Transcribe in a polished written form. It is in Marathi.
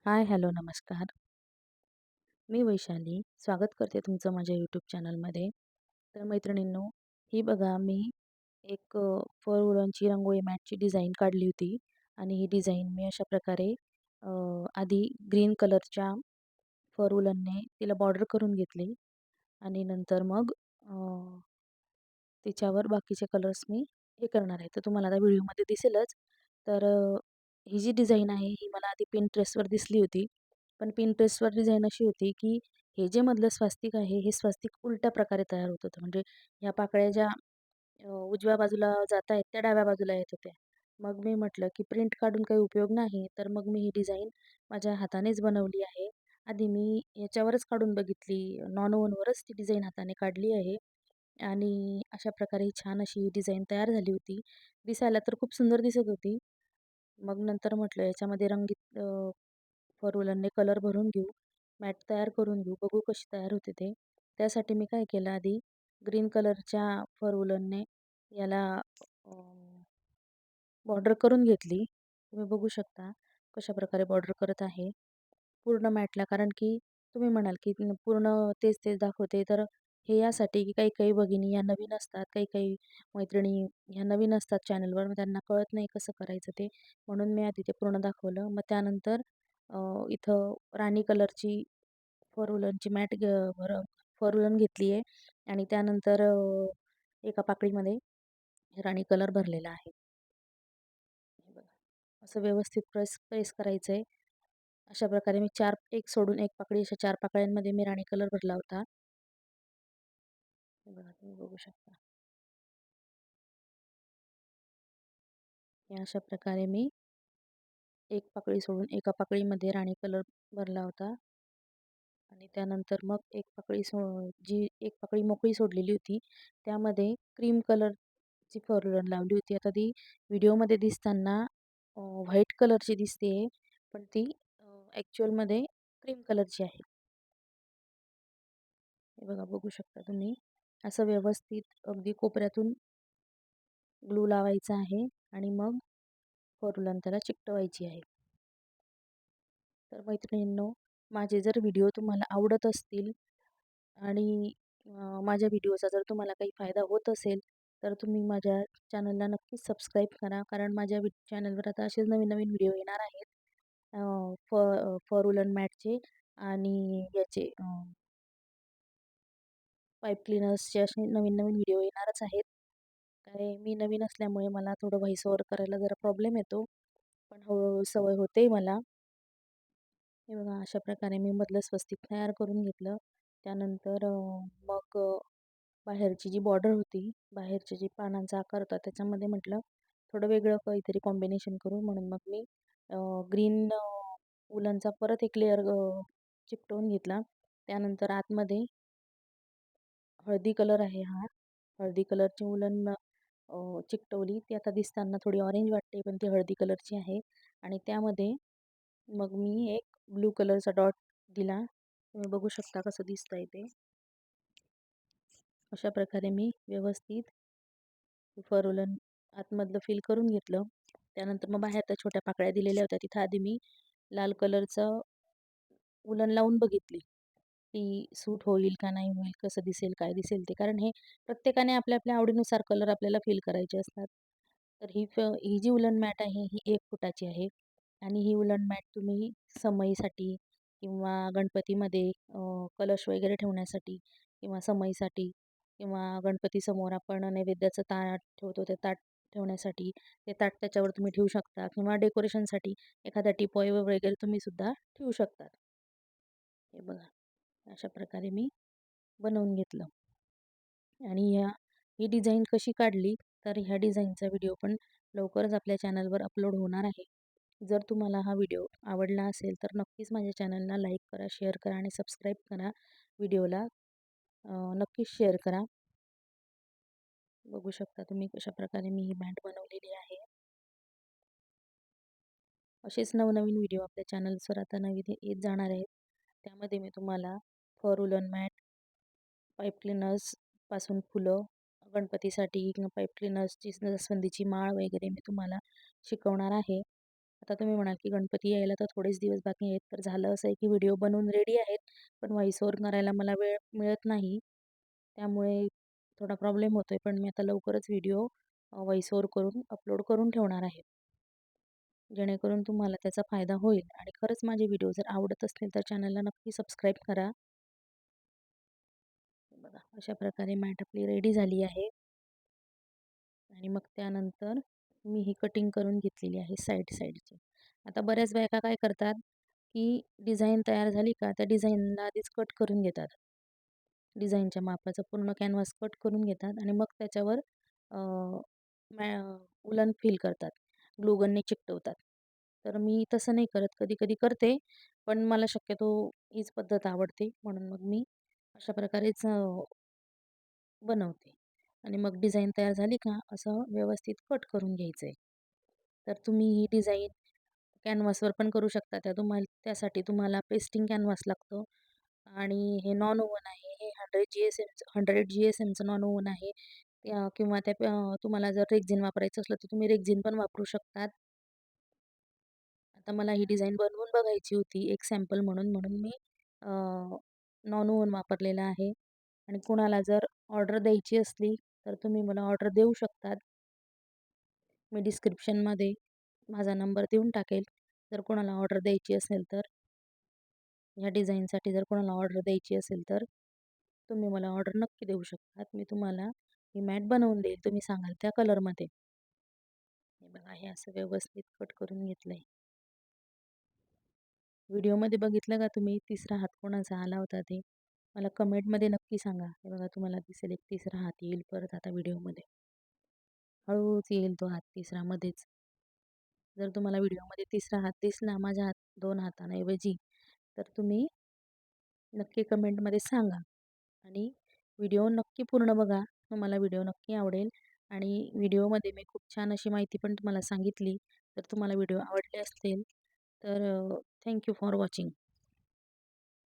हाय, हॅलो, नमस्कार. मी वैशाली. स्वागत करते तुमचं माझ्या यूट्यूब चॅनलमध्ये. तर मैत्रिणींनो, ही बघा मी एक फर वुलनची रांगोळी मॅटची डिझाईन काढली होती आणि ही डिझाईन मी अशा प्रकारे अ, आधी ग्रीन कलरच्या फर वुलनने तिला बॉर्डर करून घेतली आणि नंतर मग तिच्यावर बाकीचे कलर्स मी हे करणार आहे. तर तुम्हाला आता व्हिडिओमध्ये दिसेलच. तर ही जी डिझाईन आहे ही मला आधी Pinterestवर दिसली होती. पण Pinterestवर डिझाईन अशी होती, की हे जे मधलं स्वास्तिक आहे, हे स्वास्तिक उलट्या प्रकारे तयार होत होतं. म्हणजे ह्या पाकळ्या ज्या उजव्या बाजूला जात आहेत, त्या डाव्या बाजूला येत होत्या. मग मी म्हटलं, की प्रिंट काढून काही उपयोग नाही, तर मग मी ही डिझाईन माझ्या हातानेच बनवली आहे. आधी मी याच्यावरच काढून बघितली, नॉन ओव्हनवरच ती डिझाईन हाताने काढली आहे आणि अशा प्रकारे ही छान अशी डिझाईन तयार झाली होती. दिसायला तर खूप सुंदर दिसत होती. मग नंतर म्हटलं याच्यामध्ये रंगीत फॉर वुलनने कलर भरून घेऊ, मॅट तयार करून घेऊ, बघू कशी तयार होते ते. त्यासाठी मी काय केलं आधी ग्रीन कलरच्या फॉर वुलनने याला बॉर्डर करून घेतली. तुम्ही बघू शकता कशाप्रकारे बॉर्डर करत आहे पूर्ण मॅटला. कारण की तुम्ही म्हणाल की पूर्ण तेच तेच दाखवते, तर हे यासाठी की काही काही भगिनी या नवीन असतात, काही काही मैत्रिणी ह्या नवीन असतात चॅनलवर, मग त्यांना कळत नाही कसं करायचं ते. म्हणून मी आधी ते पूर्ण दाखवलं. मग त्यानंतर इथं राणी कलरची फोर व्हीलरची मॅट फोर व्हीलर घेतली आहे आणि त्यानंतर एका पाकळीमध्ये राणी कलर भरलेला आहे. हे बघा, असं व्यवस्थित प्रेस प्रेस करायचं आहे. अशा प्रकारे मी चार, एक सोडून एक पाकळी, अशा 4 पाकळ्यांमध्ये मी राणी कलर भरला होता. हे बघा, तुम्ही बघू शकता. हे अशा प्रकारे मी एक पाकळी सोडून एका पाकळीमध्ये राणी कलर भरला होता आणि त्यानंतर मग एक पाकळी जी एक पाकळी मोकळी सोडलेली होती, त्यामध्ये क्रीम कलरची फॉरलन लावली होती. आता ती व्हिडिओमध्ये दिसताना व्हाईट कलरची दिसते, पण ती ॲक्चुअलमध्ये क्रीम कलरची आहे. हे बघा, बघू शकता तुम्ही. असं व्यवस्थित अगदी कोपऱ्यातून ग्लू लावायचा आहे आणि मग फॉरलन त्याला चिकटवायची आहे. तर मैत्रिणींनो, माझे जर व्हिडिओ तुम्हाला आवडत असतील आणि माझ्या व्हिडिओचा जर तुम्हाला काही फायदा होत असेल, तर तुम्ही माझ्या चॅनलला नक्कीच सबस्क्राईब करा. कारण माझ्या चॅनलवर आता असेच नवीन-नवीन व्हिडिओ येणार आहेत. फॉर वूलन मॅटचे आणि याचे पाईप क्लीनर्सचे असे नवीन-नवीन व्हिडिओ येणारच आहेत. काय मी नवीन असल्यामुळे मला थोडं व्हॉईस ओव्हर करायला जरा प्रॉब्लेम येतो. पण हळू सवय होते मला. हे बघा, अशा प्रकारे मी मधलं स्वस्तिक तयार करून घेतलं. त्यानंतर मग बाहेरची जी बॉर्डर होती, बाहेरचे जी पानांचा आकार होता, त्याच्यामध्ये म्हटलं थोडं वेगळं काहीतरी कॉम्बिनेशन करू, म्हणून मग मी ग्रीन वूलनचा परत एक लेयर चिकटवून घेतला. त्यानंतर आतमध्ये हळदी कलर आहे हा. हळदी कलरची वूलन चिकटवली. ती आता दिसताना थोडी ऑरेंज वाटते, पण ती हळदी कलरची आहे आणि त्यामध्ये मग मी एक ब्लू कलरचा डॉट दिला. तुम्ही बघू शकता कसं दिसतंय ते. अशा प्रकारे मी व्यवस्थित फर वूलन आतमधलं फिल करून घेतलं. त्यानंतर मग बाहेर त्या छोट्या पाकळ्या दिलेल्या होत्या, तिथं आधी मी लाल कलरचं वूलन लावून बघितली, की सूट होईल का नाही होईल, कसं दिसेल, काय दिसेल ते. कारण हे प्रत्येकाने आपल्या आपल्या आवडीनुसार कलर आपल्याला फिल करायचे असतात. तर ही जी वूलन मॅट आहे ही 1 फुटाची आहे आणि ही वूलन मॅट तुम्ही समईसाठी किंवा गणपतीमध्ये कलश वगैरे ठेवण्यासाठी किंवा समईसाठी किंवा गणपतीसमोर आपण नैवेद्याचं ताट ठेवतो, ते ताट ठेवण्यासाठी ते ताट त्याच्यावर तुम्ही ठेवू शकता किंवा डेकोरेशनसाठी एखादा टिपॉय वगैरे तुम्ही सुद्धा ठेवू शकता. हे बघा, अशा प्रकारे मी बनवून घेतलं आणि ही डिझाईन कशी काढली, तर ह्या डिझाईनचा व्हिडिओ पण लवकरच आपल्या चॅनलवर अपलोड होणार आहे. जर तुम्हाला हा व्हिडिओ आवडला असेल तर नक्कीच माझ्या चॅनलला लाईक करा, शेअर करा आणि सबस्क्राईब करा. व्हिडिओला नक्कीच शेअर करा. बघू शकता तुम्ही कशाप्रकारे मी ही मॅट बनवलेली आहे. असेच नवनवीन व्हिडिओ आपल्या चॅनल्सवर आता नवीन येत जाणार आहेत. त्यामध्ये मी तुम्हाला फॉर वूलन मॅट, पाईप क्लीनर्सपासून फुलं, गणपतीसाठी पाईप क्लीनर्सची जास्वंदीची माळ वगैरे मी तुम्हाला शिकवणार आहे. आता तुम्ही म्हणाल, की गणपती यायला तर थोडेच दिवस बाकी आहेत. तर झालं असं आहे, की व्हिडिओ बनवून रेडी आहेत, पण व्हॉईस ओव्हर करायला मला वेळ मिळत नाही. त्यामुळे थोडा प्रॉब्लेम होतोय. पण मी आता लवकरच व्हिडिओ व्हॉईस ओव्हर करून अपलोड करून ठेवणार आहे. जेणेकरून तुम्हाला त्याचा फायदा होईल आणि खरंच माझे व्हिडिओ जर आवडत असतील तर चॅनलला नक्की सबस्क्राईब करा. बघा अशा प्रकारे मॅट आपली रेडी झाली आहे आणि मग त्यानंतर मी ही कटिंग करून घेतलेली आहे साईडची. आता बऱ्याच बायका काय करतात, की डिझाईन तयार झाली का त्या डिझाईनला आधीच कट करून घेतात. डिझाईनच्या मापाचा पूर्ण कॅनव्हास कट करून घेतात आणि मग त्याच्यावर अ, मॅ उलन फिल करतात. ग्लू चिकटवतात. तर मी तसं नाही करत. कधी-कधी करते, पण मला शक्यतो हीच पद्धत आवडते. म्हणून मग मी अशा प्रकारेच बनवते आणि मग डिझाईन तयार झाली का असं व्यवस्थित कट करून घ्यायचं आहे. तर तुम्ही ही डिझाईन कॅनव्हासवर पण करू शकता. त्यासाठी तुम्हाला पेस्टिंग कॅनव्हास लागतो आणि हे नॉन ओव्हन आहे. हे 100 GSMचं नॉन ओव्हन आहे. किंवा तुम्हाला जर रेक्झिन वापरायचं असलं तर तुम्ही रेक्झिन पण वापरू शकतात. आता मला ही डिझाईन बनवून बघायची होती एक सॅम्पल म्हणून, म्हणून मी नॉन ओव्हन वापरलेला आहे आणि कुणाला जर ऑर्डर द्यायची असली तर तुम्ही मला ऑर्डर देऊ शकतात. मी डिस्क्रिप्शनमध्ये माझा नंबर देऊन टाकेल. जर कोणाला ऑर्डर द्यायची असेल तर ह्या डिझाईनसाठी जर कोणाला ऑर्डर द्यायची असेल तर तुम्ही मला ऑर्डर नक्की देऊ शकतात. मी तुम्हाला ही मॅट बनवून देईल. तुम्ही सांगाल त्या कलरमध्ये. हे बघा हे असं व्यवस्थित कट करून घेतलंय. व्हिडिओमध्ये बघितलं का तुम्ही तिसरा हात कोणाचा आला होता ते? मला कमेंटमध्ये नक्की सांगा. हे बघा तुम्हाला दिसेल एक तिसरा हात येईल परत आता व्हिडिओमध्ये. हळूच येईल तो हात तिसरा मध्येच. जर तुम्हाला व्हिडिओमध्ये तिसरा हात दिसला माझ्या 2 हातांऐवजी, तर तुम्ही नक्की कमेंटमध्ये सांगा आणि व्हिडिओ नक्की पूर्ण बघा. तुम्हाला व्हिडिओ नक्की आवडेल आणि व्हिडिओमध्ये मी खूप छान अशी माहिती पण तुम्हाला सांगितली. तर तुम्हाला व्हिडिओ आवडले असतील तर थँक फॉर वॉचिंग.